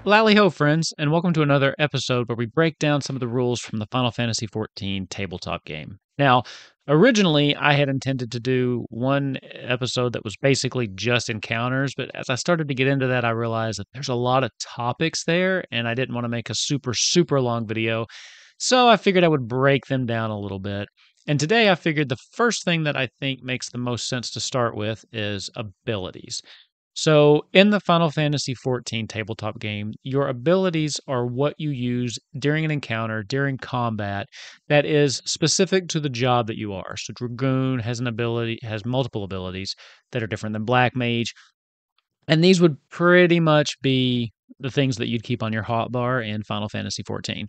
Lally ho, friends, and welcome to another episode where we break down some of the rules from the Final Fantasy XIV tabletop game. Now, originally, I had intended to do one episode that was basically just encounters, but as I started to get into that, I realized that there's a lot of topics there, and I didn't want to make a super long video. So I figured I would break them down a little bit. And today I figured the first thing that I think makes the most sense to start with is abilities. So, in the Final Fantasy XIV tabletop game, your abilities are what you use during an encounter, during combat, that is specific to the job that you are. So, Dragoon has multiple abilities that are different than Black Mage, and these would pretty much be the things that you'd keep on your hotbar in Final Fantasy XIV.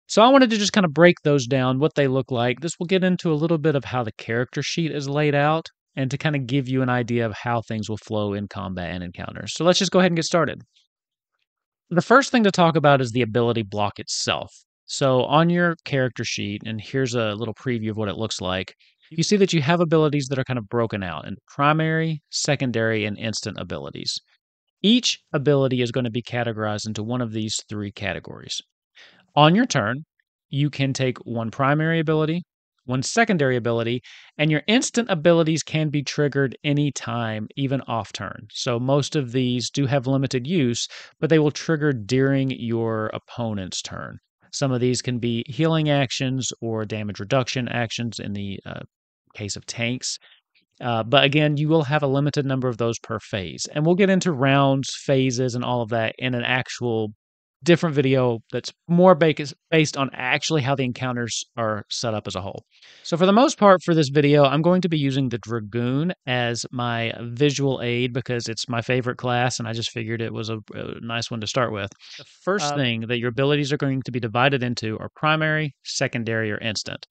So, I wanted to just kind of break those down, what they look like. This will get into a little bit of how the character sheet is laid out and to kind of give you an idea of how things will flow in combat and encounters. So let's just go ahead and get started. The first thing to talk about is the ability block itself. So on your character sheet, and here's a little preview of what it looks like, you see that you have abilities that are kind of broken out in primary, secondary, and instant abilities. Each ability is going to be categorized into one of these three categories. On your turn, you can take one primary ability, one secondary ability, and your instant abilities can be triggered anytime, even off turn. So most of these do have limited use, but they will trigger during your opponent's turn. Some of these can be healing actions or damage reduction actions in the case of tanks. But again, you will have a limited number of those per phase. And we'll get into rounds, phases, and all of that in an actual different video that's more based on actually how the encounters are set up as a whole. So for the most part for this video, I'm going to be using the Dragoon as my visual aid because it's my favorite class and I just figured it was a nice one to start with. The first thing that your abilities are going to be divided into are primary, secondary, or instant.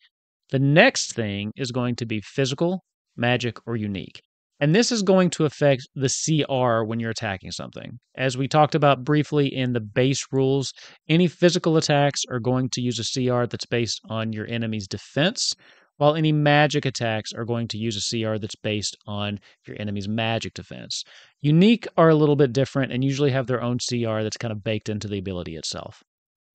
The next thing is going to be physical, magic, or unique. And this is going to affect the CR when you're attacking something. As we talked about briefly in the base rules, any physical attacks are going to use a CR that's based on your enemy's defense, while any magic attacks are going to use a CR that's based on your enemy's magic defense. Unique are a little bit different and usually have their own CR that's kind of baked into the ability itself.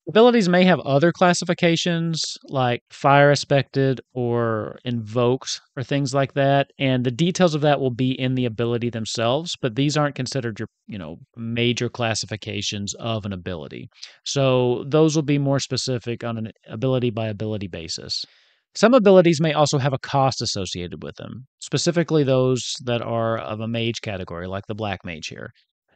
Abilities may have other classifications like fire expected or invoked or things like that, and the details of that will be in the ability themselves, but these aren't considered your, major classifications of an ability. So those will be more specific on an ability by ability basis. Some abilities may also have a cost associated with them, specifically those that are of a mage category, like the Black Mage here.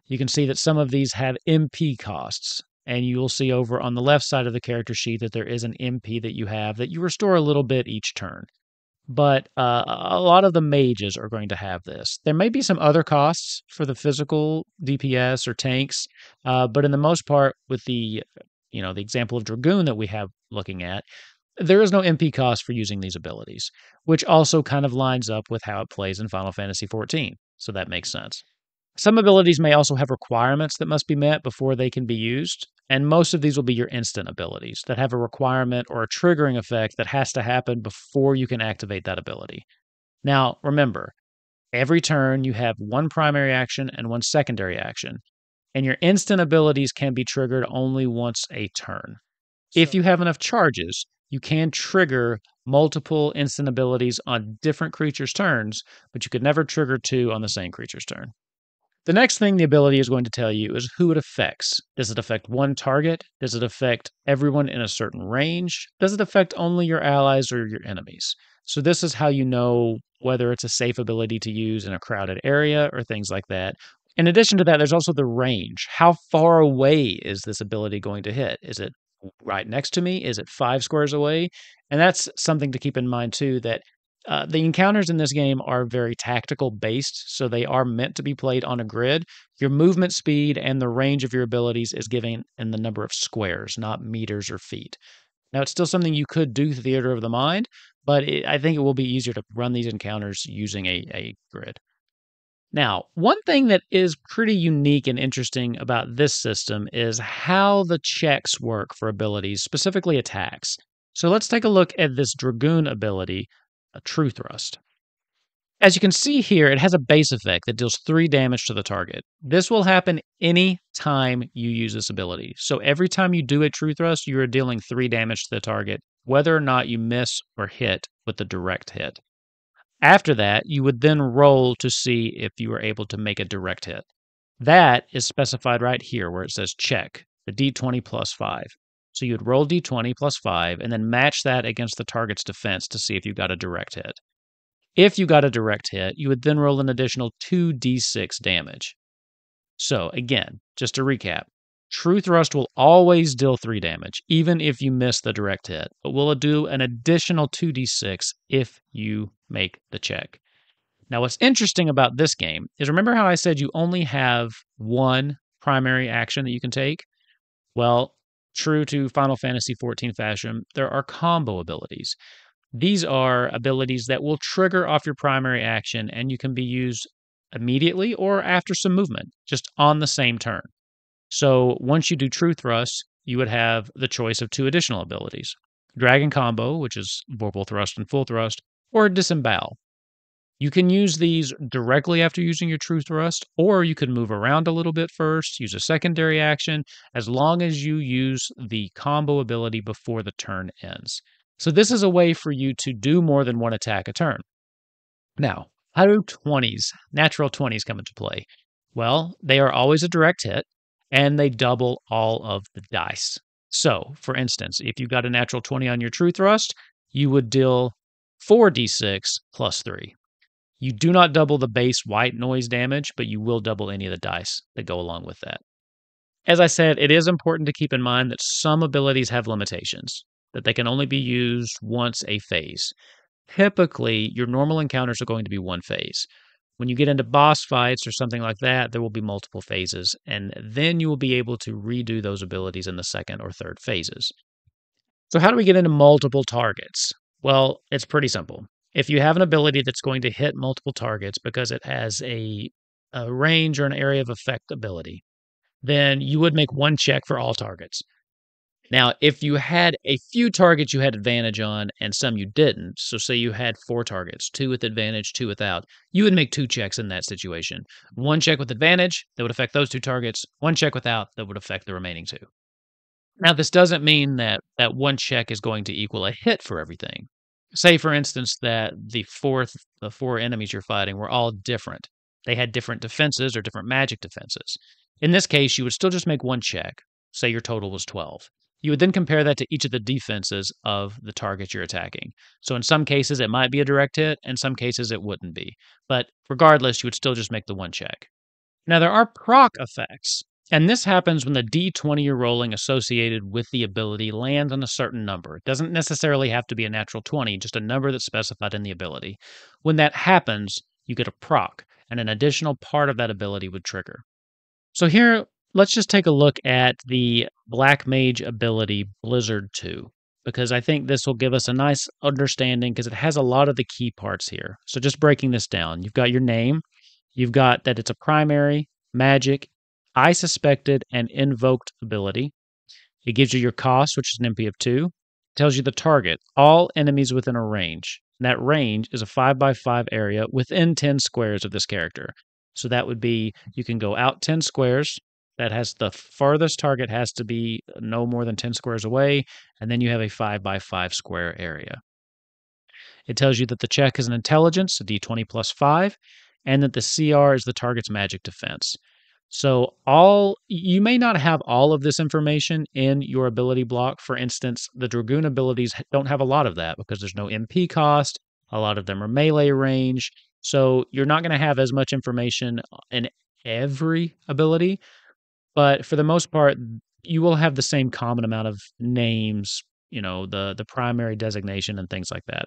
You can see that some of these have MP costs, and you will see over on the left side of the character sheet that there is an MP that you have that you restore a little bit each turn. But a lot of the mages are going to have this. There may be some other costs for the physical DPS or tanks, but in the most part, with the example of Dragoon that we have looking at, there is no MP cost for using these abilities, which also kind of lines up with how it plays in Final Fantasy XIV. So that makes sense. Some abilities may also have requirements that must be met before they can be used, and most of these will be your instant abilities that have a requirement or a triggering effect that has to happen before you can activate that ability. Now, remember, every turn you have one primary action and one secondary action, and your instant abilities can be triggered only once a turn. If you have enough charges, you can trigger multiple instant abilities on different creatures' turns, but you could never trigger two on the same creature's turn. The next thing the ability is going to tell you is who it affects. Does it affect one target? Does it affect everyone in a certain range? Does it affect only your allies or your enemies? So this is how you know whether it's a safe ability to use in a crowded area or things like that. In addition to that, there's also the range. How far away is this ability going to hit? Is it right next to me? Is it 5 squares away? And that's something to keep in mind too, that the encounters in this game are very tactical based, so they are meant to be played on a grid. Your movement speed and the range of your abilities is given in the number of squares, not meters or feet. Now, it's still something you could do theater of the mind, but I think it will be easier to run these encounters using a grid. Now, one thing that is pretty unique and interesting about this system is how the checks work for abilities, specifically attacks. So let's take a look at this Dragoon ability, a True Thrust. As you can see here, it has a base effect that deals 3 damage to the target. This will happen any time you use this ability. So every time you do a True Thrust, you are dealing 3 damage to the target, whether or not you miss or hit with the direct hit. After that, you would then roll to see if you are able to make a direct hit. That is specified right here where it says check, the d20 plus 5. So you'd roll d20 plus 5 and then match that against the target's defense to see if you got a direct hit. If you got a direct hit, you would then roll an additional 2d6 damage. So again, just to recap, True Thrust will always deal 3 damage, even if you miss the direct hit, but will do an additional 2d6 if you make the check. Now, what's interesting about this game is remember how I said you only have one primary action that you can take? Well, true to Final Fantasy XIV fashion, there are combo abilities. These are abilities that will trigger off your primary action and you can be used immediately or after some movement, just on the same turn. So once you do True Thrust, you would have the choice of 2 additional abilities. Dragon Combo, which is Vorpal Thrust and Full Thrust, or Disembowel. You can use these directly after using your True Thrust, or you could move around a little bit first, use a secondary action, as long as you use the combo ability before the turn ends. So this is a way for you to do more than one attack a turn. Now, how do 20s, natural 20s come into play? Well, they are always a direct hit, and they double all of the dice. So, for instance, if you got a natural 20 on your True Thrust, you would deal 4d6 plus 3. You do not double the base white noise damage, but you will double any of the dice that go along with that. As I said, it is important to keep in mind that some abilities have limitations, that they can only be used once a phase. Typically, your normal encounters are going to be one phase. When you get into boss fights or something like that, there will be multiple phases, and then you will be able to redo those abilities in the second or third phases. So how do we get into multiple targets? Well, it's pretty simple. If you have an ability that's going to hit multiple targets because it has a range or an area of effect ability, then you would make one check for all targets. Now, if you had a few targets you had advantage on and some you didn't, so say you had 4 targets, 2 with advantage, 2 without, you would make 2 checks in that situation. One check with advantage that would affect those 2 targets, one check without that would affect the remaining 2. Now, this doesn't mean that that one check is going to equal a hit for everything. Say, for instance, that the 4 enemies you're fighting were all different. They had different defenses or different magic defenses. In this case, you would still just make one check. Say your total was 12. You would then compare that to each of the defenses of the target you're attacking. So in some cases, it might be a direct hit. In some cases, it wouldn't be. But regardless, you would still just make the one check. Now, there are proc effects. And this happens when the d20 you're rolling associated with the ability lands on a certain number. It doesn't necessarily have to be a natural 20, just a number that's specified in the ability. When that happens, you get a proc, and an additional part of that ability would trigger. So here, let's just take a look at the Black Mage ability Blizzard 2, because I think this will give us a nice understanding because it has a lot of the key parts here. So just breaking this down, you've got your name, you've got that it's a primary, magic, I suspected, and invoked ability. It gives you your cost, which is an MP of 2. It tells you the target, all enemies within a range. And that range is a 5x5 area within 10 squares of this character. So that would be, you can go out 10 squares. That has the farthest target has to be no more than 10 squares away. And then you have a 5x5 square area. It tells you that the check is an intelligence, a d20 plus 5, and that the CR is the target's magic defense. So you may not have all of this information in your ability block. For instance, the Dragoon abilities don't have a lot of that because there's no MP cost. A lot of them are melee range. So you're not going to have as much information in every ability. But for the most part, you will have the same common amount of names, the primary designation and things like that.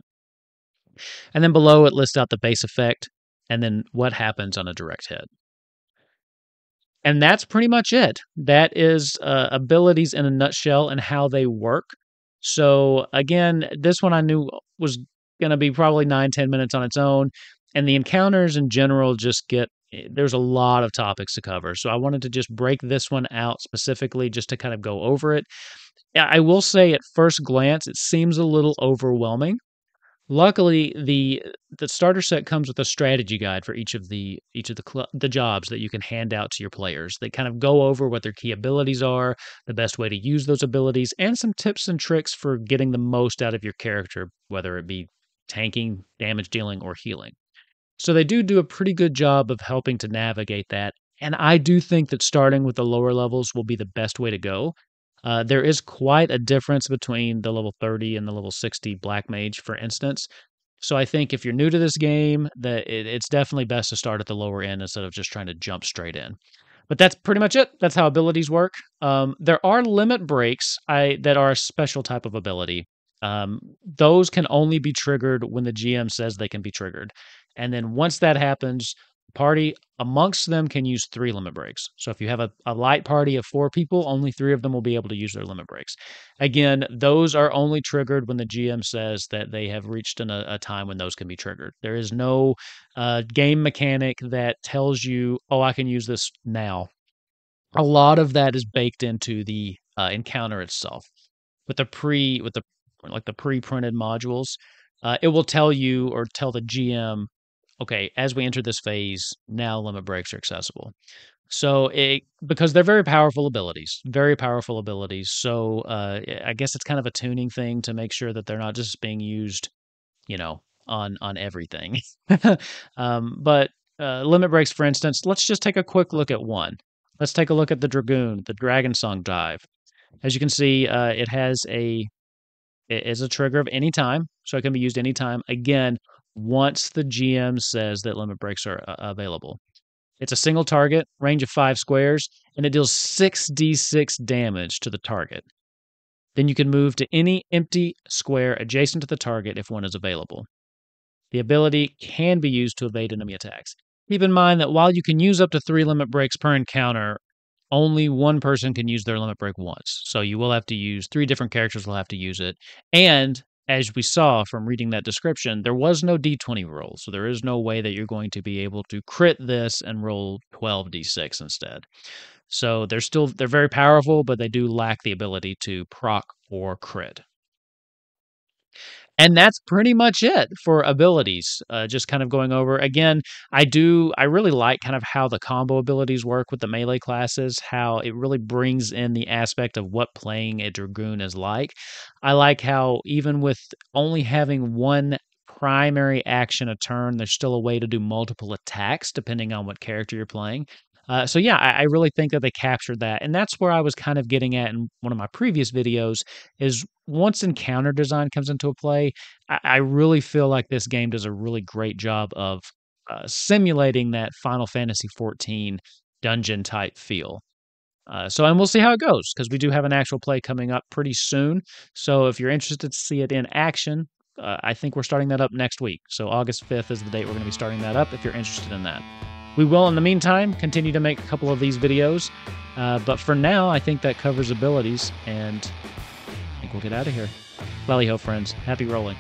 And then below it lists out the base effect and then what happens on a direct hit. And that's pretty much it. That is abilities in a nutshell and how they work. So again, this one I knew was going to be probably 9-10 minutes on its own. And the encounters in general there's a lot of topics to cover. So I wanted to just break this one out specifically just to kind of go over it. I will say at first glance, it seems a little overwhelming. Luckily, the starter set comes with a strategy guide for each of the jobs that you can hand out to your players. They kind of go over what their key abilities are, the best way to use those abilities, and some tips and tricks for getting the most out of your character, whether it be tanking, damage dealing, or healing. So they do a pretty good job of helping to navigate that. And I do think that starting with the lower levels will be the best way to go. There is quite a difference between the level 30 and the level 60 Black Mage, for instance. So I think if you're new to this game, that it's definitely best to start at the lower end instead of just trying to jump straight in. But that's pretty much it. That's how abilities work. There are limit breaks that are a special type of ability. Those can only be triggered when the GM says they can be triggered. And then once that happens, the party amongst them can use 3 limit breaks. So if you have a light party of 4 people, only 3 of them will be able to use their limit breaks. Again, those are only triggered when the GM says that they have reached a time when those can be triggered. There is no game mechanic that tells you, oh, I can use this now. A lot of that is baked into the encounter itself. With the pre-printed modules, it will tell you or tell the GM, okay, as we enter this phase, now limit breaks are accessible. So because they're very powerful abilities, very powerful abilities. So I guess it's kind of a tuning thing to make sure that they're not just being used, on everything. But limit breaks, for instance, let's just take a quick look at one. Let's take a look at the Dragoon, the Dragon Song Dive. As you can see, it is a trigger of any time, so it can be used anytime. Again, once the GM says that limit breaks are available. It's a single target, range of 5 squares, and it deals 6d6 damage to the target. Then you can move to any empty square adjacent to the target if one is available. The ability can be used to evade enemy attacks. Keep in mind that while you can use up to 3 limit breaks per encounter, only one person can use their limit break once. So you will have to use 3 different characters will have to use it. And as we saw from reading that description, there was no d20 roll. So there is no way that you're going to be able to crit this and roll 12d6 instead. So they're very powerful, but they do lack the ability to proc or crit. And that's pretty much it for abilities. Just kind of going over again. I really like kind of how the combo abilities work with the melee classes, how it really brings in the aspect of what playing a Dragoon is like. I like how even with only having one primary action a turn, there's still a way to do multiple attacks depending on what character you're playing. So yeah, I really think that they captured that. And that's where I was kind of getting at in one of my previous videos is once encounter design comes into play, I really feel like this game does a really great job of simulating that Final Fantasy XIV dungeon type feel. And we'll see how it goes because we do have an actual play coming up pretty soon. So if you're interested to see it in action, I think we're starting that up next week. So August 5th is the date we're going to be starting that up if you're interested in that. We will, in the meantime, continue to make a couple of these videos. But for now, I think that covers abilities, and I think we'll get out of here. Lally ho, friends. Happy rolling.